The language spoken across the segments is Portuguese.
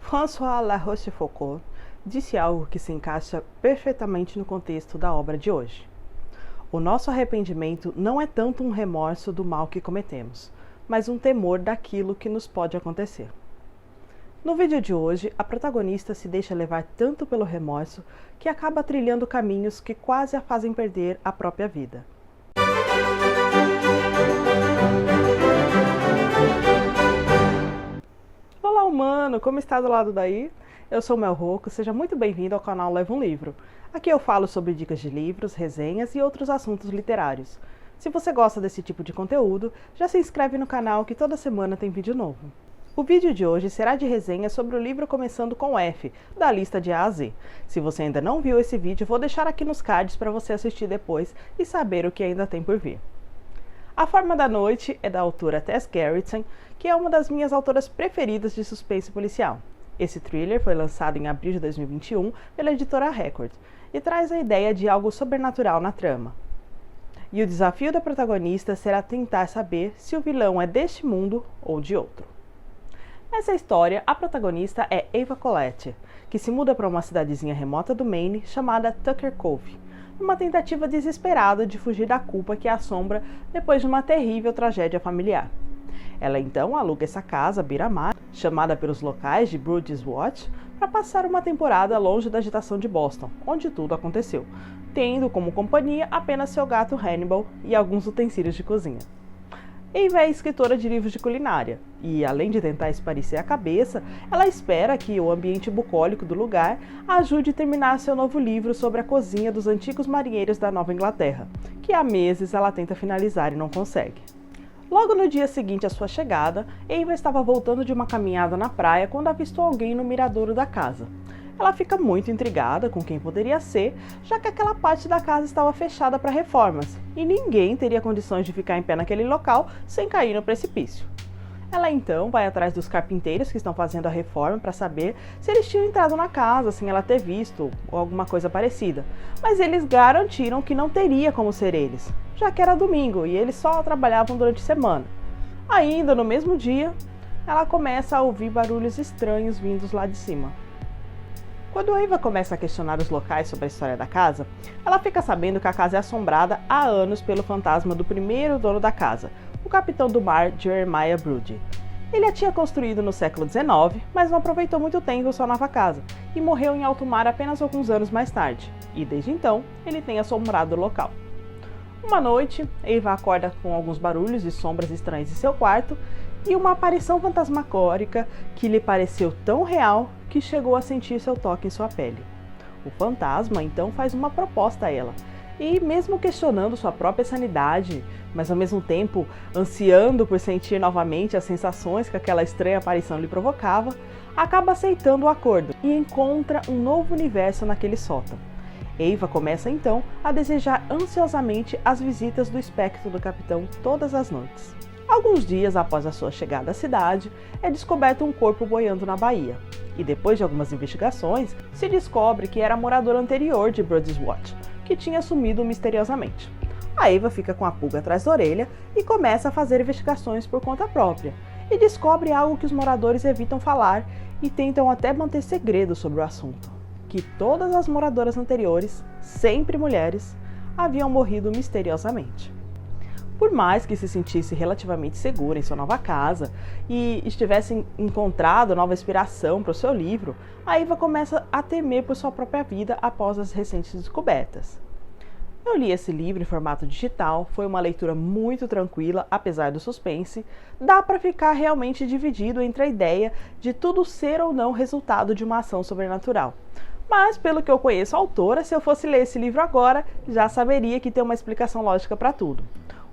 François La Rochefoucauld disse algo que se encaixa perfeitamente no contexto da obra de hoje. O nosso arrependimento não é tanto um remorso do mal que cometemos, mas um temor daquilo que nos pode acontecer. No vídeo de hoje, a protagonista se deixa levar tanto pelo remorso que acaba trilhando caminhos que quase a fazem perder a própria vida. Olá, humano! Como está do lado daí? Eu sou Mel Rocco, seja muito bem-vindo ao canal Leva um Livro. Aqui eu falo sobre dicas de livros, resenhas e outros assuntos literários. Se você gosta desse tipo de conteúdo, já se inscreve no canal que toda semana tem vídeo novo. O vídeo de hoje será de resenha sobre o livro Começando com F, da lista de A a Z. Se você ainda não viu esse vídeo, vou deixar aqui nos cards para você assistir depois e saber o que ainda tem por vir. A Forma da Noite é da autora Tess Gerritsen, que é uma das minhas autoras preferidas de suspense policial. Esse thriller foi lançado em abril de 2021 pela editora Record e traz a ideia de algo sobrenatural na trama. E o desafio da protagonista será tentar saber se o vilão é deste mundo ou de outro. Nessa história, a protagonista é Ava Colette, que se muda para uma cidadezinha remota do Maine chamada Tucker Cove, numa tentativa desesperada de fugir da culpa que a assombra depois de uma terrível tragédia familiar. Ela então aluga essa casa à beira-mar, chamada pelos locais de Broads Watch, para passar uma temporada longe da agitação de Boston, onde tudo aconteceu, tendo como companhia apenas seu gato Hannibal e alguns utensílios de cozinha. Ava é escritora de livros de culinária e, além de tentar esparecer a cabeça, ela espera que o ambiente bucólico do lugar ajude a terminar seu novo livro sobre a cozinha dos antigos marinheiros da Nova Inglaterra, que há meses ela tenta finalizar e não consegue. Logo no dia seguinte à sua chegada, Ava estava voltando de uma caminhada na praia quando avistou alguém no miradouro da casa. Ela fica muito intrigada com quem poderia ser, já que aquela parte da casa estava fechada para reformas e ninguém teria condições de ficar em pé naquele local sem cair no precipício. Ela então vai atrás dos carpinteiros que estão fazendo a reforma para saber se eles tinham entrado na casa sem ela ter visto ou alguma coisa parecida, mas eles garantiram que não teria como ser eles, já que era domingo e eles só trabalhavam durante a semana. Ainda no mesmo dia, ela começa a ouvir barulhos estranhos vindos lá de cima. Quando Ava começa a questionar os locais sobre a história da casa, ela fica sabendo que a casa é assombrada há anos pelo fantasma do primeiro dono da casa, o capitão do mar Jeremiah Brody. Ele a tinha construído no século XIX, mas não aproveitou muito tempo sua nova casa e morreu em alto mar apenas alguns anos mais tarde, e desde então ele tem assombrado o local. Uma noite, Ava acorda com alguns barulhos e sombras estranhas em seu quarto e uma aparição fantasmagórica que lhe pareceu tão real que chegou a sentir seu toque em sua pele. O fantasma então faz uma proposta a ela, e mesmo questionando sua própria sanidade, mas ao mesmo tempo ansiando por sentir novamente as sensações que aquela estranha aparição lhe provocava, acaba aceitando o acordo e encontra um novo universo naquele sótão. Ava começa então a desejar ansiosamente as visitas do espectro do capitão todas as noites. Alguns dias após a sua chegada à cidade, é descoberto um corpo boiando na baía, e depois de algumas investigações, se descobre que era morador anterior de Broads Watch, que tinha sumido misteriosamente. A Ava fica com a pulga atrás da orelha e começa a fazer investigações por conta própria, e descobre algo que os moradores evitam falar e tentam até manter segredo sobre o assunto, que todas as moradoras anteriores, sempre mulheres, haviam morrido misteriosamente. Por mais que se sentisse relativamente segura em sua nova casa e estivesse encontrado nova inspiração para o seu livro, a Ava começa a temer por sua própria vida após as recentes descobertas. Eu li esse livro em formato digital, foi uma leitura muito tranquila, apesar do suspense. Dá para ficar realmente dividido entre a ideia de tudo ser ou não resultado de uma ação sobrenatural. Mas, pelo que eu conheço a autora, se eu fosse ler esse livro agora, já saberia que tem uma explicação lógica para tudo.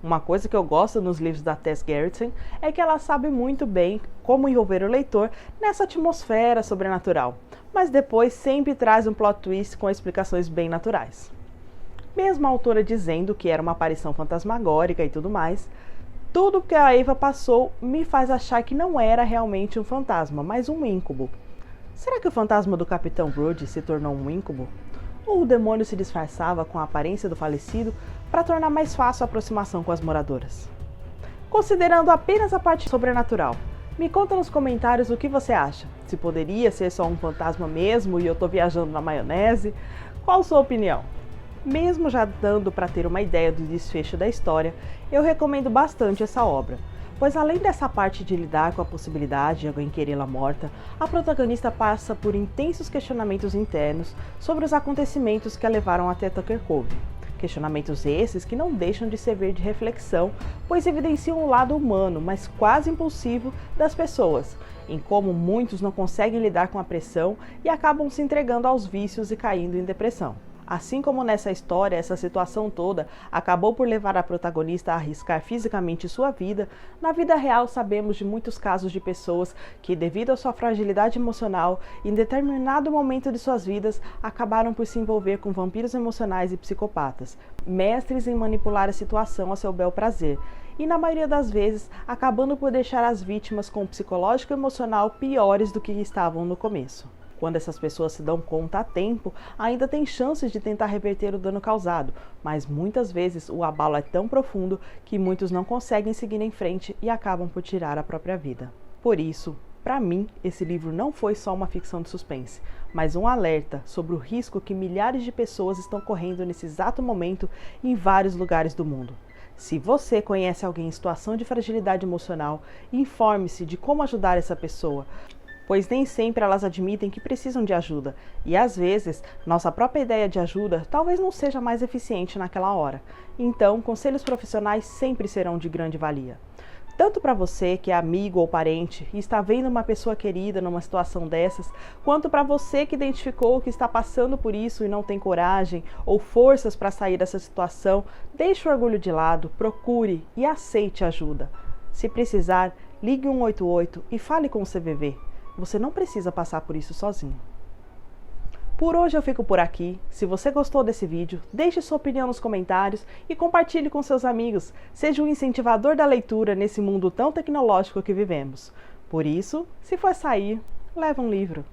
Uma coisa que eu gosto nos livros da Tess Gerritsen é que ela sabe muito bem como envolver o leitor nessa atmosfera sobrenatural, mas depois sempre traz um plot twist com explicações bem naturais. Mesmo a autora dizendo que era uma aparição fantasmagórica e tudo mais, tudo que a Ava passou me faz achar que não era realmente um fantasma, mas um íncubo. Será que o fantasma do Capitão Brody se tornou um íncubo? Ou o demônio se disfarçava com a aparência do falecido para tornar mais fácil a aproximação com as moradoras? Considerando apenas a parte sobrenatural, Me conta nos comentários o que você acha. Se poderia ser só um fantasma mesmo e eu tô viajando na maionese? Qual sua opinião? Mesmo já dando para ter uma ideia do desfecho da história, eu recomendo bastante essa obra, pois além dessa parte de lidar com a possibilidade de alguém querê-la morta, a protagonista passa por intensos questionamentos internos sobre os acontecimentos que a levaram até Tucker Cove. Questionamentos esses que não deixam de servir de reflexão, pois evidenciam o lado humano, mas quase impulsivo, das pessoas, em como muitos não conseguem lidar com a pressão e acabam se entregando aos vícios e caindo em depressão. Assim como nessa história, essa situação toda acabou por levar a protagonista a arriscar fisicamente sua vida, na vida real sabemos de muitos casos de pessoas que, devido à sua fragilidade emocional, em determinado momento de suas vidas, acabaram por se envolver com vampiros emocionais e psicopatas, mestres em manipular a situação a seu bel prazer, e na maioria das vezes acabando por deixar as vítimas com o psicológico e emocional piores do que estavam no começo. Quando essas pessoas se dão conta a tempo, ainda tem chances de tentar reverter o dano causado, mas muitas vezes o abalo é tão profundo que muitos não conseguem seguir em frente e acabam por tirar a própria vida. Por isso, para mim, esse livro não foi só uma ficção de suspense, mas um alerta sobre o risco que milhares de pessoas estão correndo nesse exato momento em vários lugares do mundo. Se você conhece alguém em situação de fragilidade emocional, informe-se de como ajudar essa pessoa, pois nem sempre elas admitem que precisam de ajuda, e às vezes nossa própria ideia de ajuda talvez não seja mais eficiente naquela hora. Então, conselhos profissionais sempre serão de grande valia. Tanto para você que é amigo ou parente e está vendo uma pessoa querida numa situação dessas, quanto para você que identificou que está passando por isso e não tem coragem ou forças para sair dessa situação, deixe o orgulho de lado, procure e aceite ajuda. Se precisar, ligue 188 e fale com o CVV. Você não precisa passar por isso sozinho. Por hoje eu fico por aqui. Se você gostou desse vídeo, deixe sua opinião nos comentários e compartilhe com seus amigos. Seja um incentivador da leitura nesse mundo tão tecnológico que vivemos. Por isso, se for sair, leve um livro.